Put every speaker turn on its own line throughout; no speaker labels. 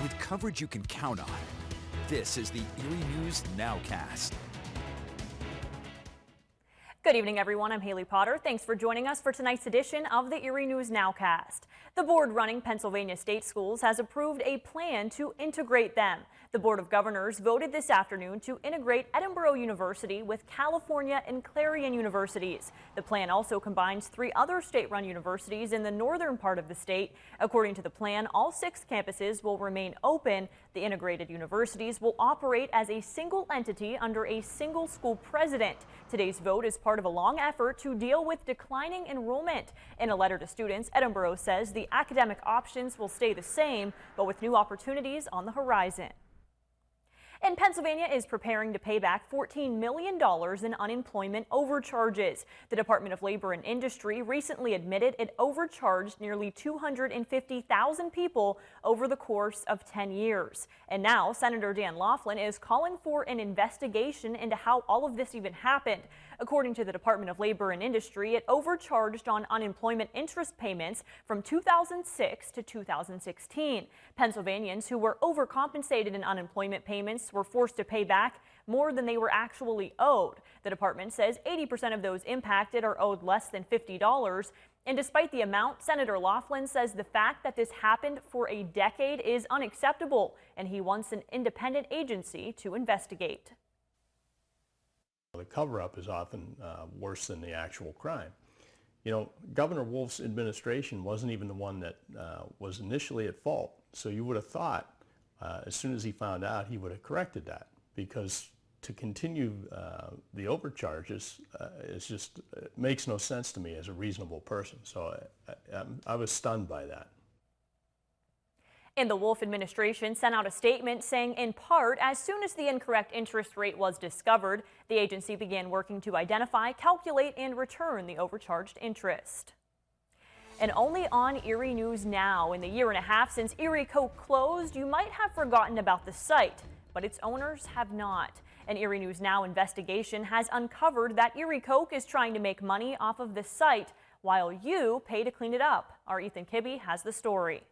with coverage you can count on. This is the Eerie News NOWCAST.
Good evening, everyone. I'm Haley Potter. Thanks for joining us for tonight's edition of the Eerie News NOWCAST. The board running Pennsylvania state schools has approved a plan to integrate them. The Board of Governors voted this afternoon to integrate Edinboro University with California and Clarion universities. The plan also combines 3 other state-run universities in the northern part of the state. According to the plan, all 6 campuses will remain open. The integrated universities will operate as a single entity under a single school president. Today's vote is part of a long effort to deal with declining enrollment. In a letter to students, Edinboro says the academic options will stay the same, but with new opportunities on the horizon. And Pennsylvania is preparing to pay back $14 million in unemployment overcharges. The Department of Labor and Industry recently admitted it overcharged nearly 250,000 people over the course of 10 years. And now Senator Dan Laughlin is calling for an investigation into how all of this even happened. According to the Department of Labor and Industry, it overcharged on unemployment interest payments from 2006 to 2016. Pennsylvanians who were overcompensated in unemployment payments were forced to pay back more than they were actually owed. The department says 80% of those impacted are owed less than $50. And despite the amount, Senator Laughlin says the fact that this happened for a decade is unacceptable, and he wants an independent agency to investigate.
The cover-up is often worse than the actual crime. You know, Governor Wolf's administration wasn't even the one that was initially at fault. So you would have thought as soon as he found out, he would have corrected that, because to continue the overcharges is just makes no sense to me as a reasonable person. So I was stunned by that.
And the Wolf administration sent out a statement saying, in part, as soon as the incorrect interest rate was discovered, the agency began working to identify, calculate, and return the overcharged interest. And only on Eerie News Now, in the year and a half since Eerie Coke closed, you might have forgotten about the site, but its owners have not. An Eerie News Now investigation has uncovered that Eerie Coke is trying to make money off of the site while you pay to clean it up. Our Ethan Kibbe has the story.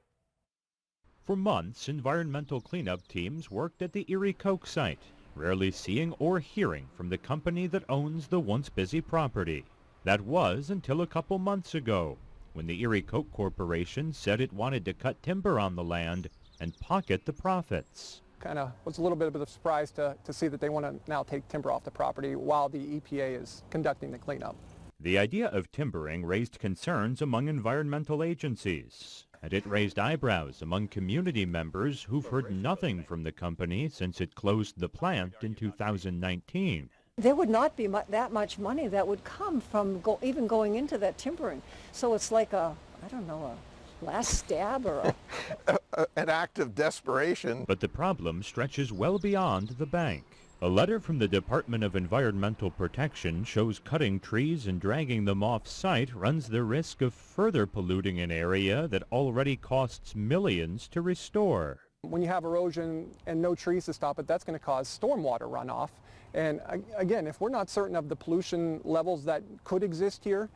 For months, environmental cleanup teams worked at the Eerie Coke site, rarely seeing or hearing from the company that owns the once busy property. That was until a couple months ago, when the Eerie Coke Corporation said it wanted to cut timber on the land and pocket the profits.
Kind of was a little bit of a surprise to see that they want to now take timber off the property while the EPA is conducting the cleanup.
The idea of timbering raised concerns among environmental agencies, and it raised eyebrows among community members who've heard nothing from the company since it closed the plant in 2019.
There would not be that much money that would come from even going into that timbering. So it's like a last stab or
an act of desperation.
But the problem stretches well beyond the bank. A letter from the Department of Environmental Protection shows cutting trees and dragging them off-site runs the risk of further polluting an area that already costs millions to restore.
When you have erosion and no trees to stop it, that's going to cause stormwater runoff. And again, if we're not certain of the pollution levels that could exist here,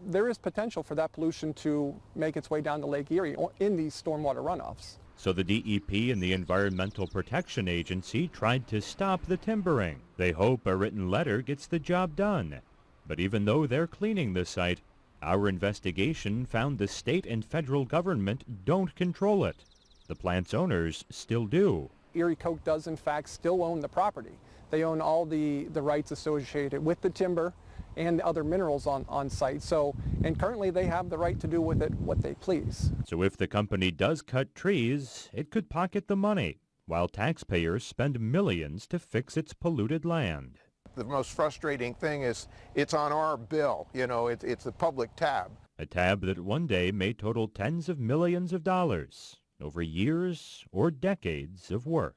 there is potential for that pollution to make its way down to Lake Erie in these stormwater runoffs.
So the DEP and the Environmental Protection Agency tried to stop the timbering. They hope a written letter gets the job done. But even though they're cleaning the site, our investigation found the state and federal government don't control it. The plant's owners still do.
Eerie Coke does in fact still own the property. They own all the rights associated with the timber and the other minerals on site. So, and currently they have the right to do with it what they please.
So if the company does cut trees, it could pocket the money, while taxpayers spend millions to fix its polluted land.
The most frustrating thing is it's on our bill. You know, it's a public tab.
A tab that one day may total tens of millions of dollars over years or decades of work.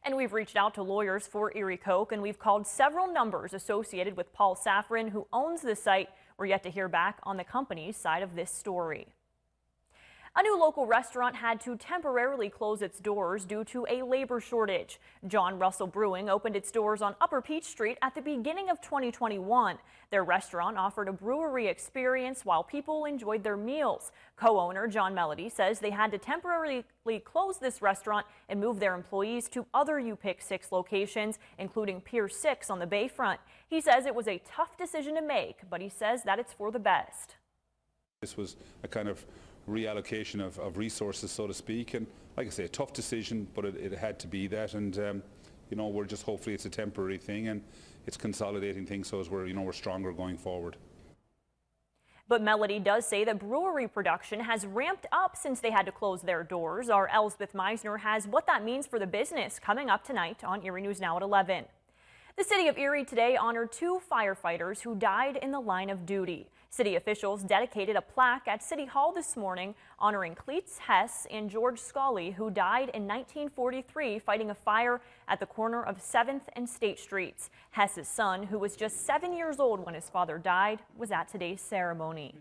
And we've reached out to lawyers for Eerie Coke, and we've called several numbers associated with Paul Safran, who owns the site. We're yet to hear back on the company's side of this story. A new local restaurant had to temporarily close its doors due to a labor shortage. John Russell Brewing opened its doors on Upper Peach Street at the beginning of 2021. Their restaurant offered a brewery experience while people enjoyed their meals. Co-owner John Melody says they had to temporarily close this restaurant and move their employees to other UPIC 6 locations, including Pier 6 on the Bayfront. He says it was a tough decision to make, but he says that it's for the best.
This was a kind of reallocation of resources, so to speak, and like I say, a tough decision, but it had to be that, and you know, we're just, hopefully it's a temporary thing and it's consolidating things so as we're stronger going forward.
But Melody does say that brewery production has ramped up since they had to close their doors. Our Elsbeth Meisner has what that means for the business coming up tonight on Erie News Now at 11. The city of Erie today honored 2 firefighters who died in the line of duty. City officials dedicated a plaque at City Hall this morning honoring Cleets Hess and George Scully, who died in 1943 fighting a fire at the corner of 7th and State Streets. Hess's son, who was just 7 years old when his father died, was at today's ceremony.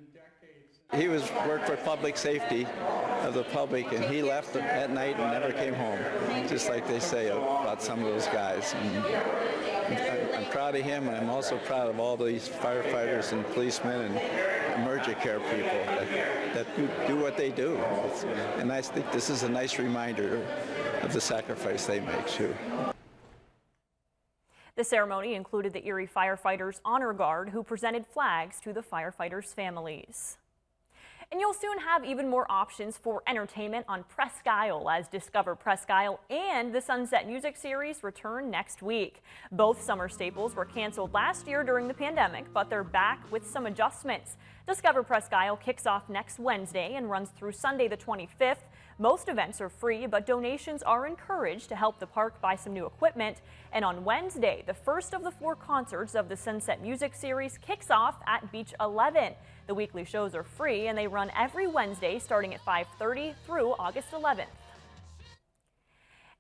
He worked for public safety of the public, and he left at night and never came home, just like they say about some of those guys. And I'm proud of him, and I'm also proud of all these firefighters and policemen and emergency care people that do what they do. And I think this is a nice reminder of the sacrifice they make, too.
The ceremony included the Erie Firefighters Honor Guard, who presented flags to the firefighters' families. And you'll soon have even more options for entertainment on Presque Isle as Discover Presque Isle and the Sunset Music Series return next week. Both summer staples were canceled last year during the pandemic, but they're back with some adjustments. Discover Presque Isle kicks off next Wednesday and runs through Sunday the 25th. Most events are free, but donations are encouraged to help the park buy some new equipment. And on Wednesday, the first of the 4 concerts of the Sunset Music Series kicks off at Beach 11. The weekly shows are free and they run every Wednesday starting at 5:30 through August 11th.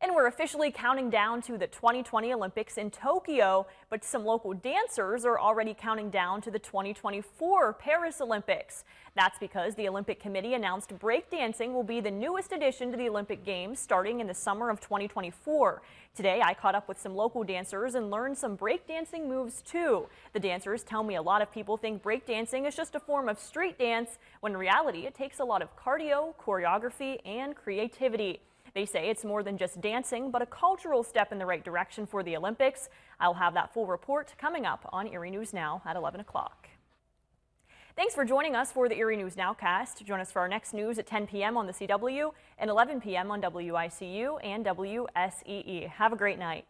And we're officially counting down to the 2020 Olympics in Tokyo, but some local dancers are already counting down to the 2024 Paris Olympics. That's because the Olympic Committee announced breakdancing will be the newest addition to the Olympic Games starting in the summer of 2024. Today, I caught up with some local dancers and learned some breakdancing moves too. The dancers tell me a lot of people think breakdancing is just a form of street dance, when in reality it takes a lot of cardio, choreography, and creativity. They say it's more than just dancing, but a cultural step in the right direction for the Olympics. I'll have that full report coming up on Erie News Now at 11 o'clock. Thanks for joining us for the Erie News Nowcast. Join us for our next news at 10 p.m. on the CW and 11 p.m. on WICU and WSEE. Have a great night.